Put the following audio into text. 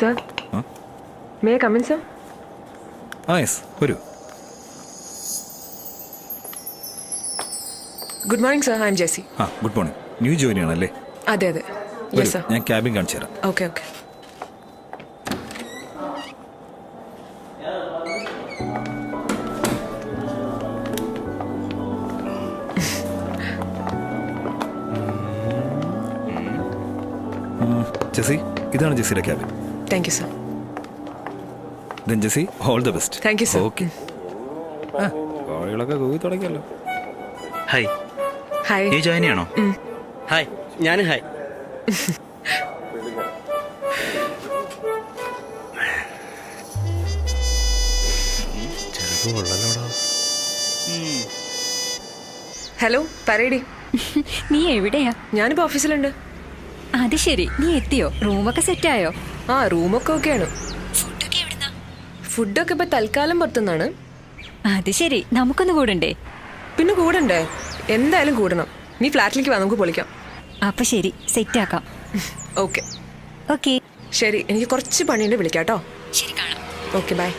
Sir? May I come in, sir? Yes വരൂ. Good morning, sir. I'm Jessie. Good morning. New join ആണല്ലേ? അതെ. Yes, sir. ഞാൻ cabin കാണിച്ചു തരാം. Okay. Jessy, ഇതാണ് ജെസിയുടെ cabin. Thank you, sir. Then Jessy, all the best. Thank you, sir. Okay. കോഴികളൊക്കെ കൂവി തുടങ്ങിയല്ലോ. Hi, Hi. നീ ജോയിൻ ചെയ്യണോ? ഹായ്, ഞാൻ ഹായ്. ചെറുപ്പം കൊള്ളല്ലോടാ. ഹലോ, പറയടി. നീ എവിടെയാ? ഞാനിപ്പോൾ ഓഫീസിലുണ്ട്. അത് ശരി, നീ എത്തിയോ? റൂമൊക്കെ സെറ്റായോ? റൂമൊക്കെ ഓക്കെയാണ്. ഫുഡൊക്കെ എവിടുന്നാ? ഫുഡൊക്കെ ഇപ്പൊ തൽക്കാലം പുറത്തുനിന്നാണ്. അത് ശരി, നമുക്കൊന്ന് കൂടണ്ടേ? പിന്നെ കൂടണ്ടേ? എന്തായാലും കൂടണം. നീ ഫ്ലാറ്റിലേക്ക് വാ, നമുക്ക് പൊളിക്കാം. അപ്പൊ ശരി, സെറ്റാക്കാം. ഓക്കെ. ഓക്കെ, ശരി, എനിക്ക് കുറച്ച് പണിയുണ്ട്, വിളിക്കാം കേട്ടോ. ശരി, കാണാം. Okay, by.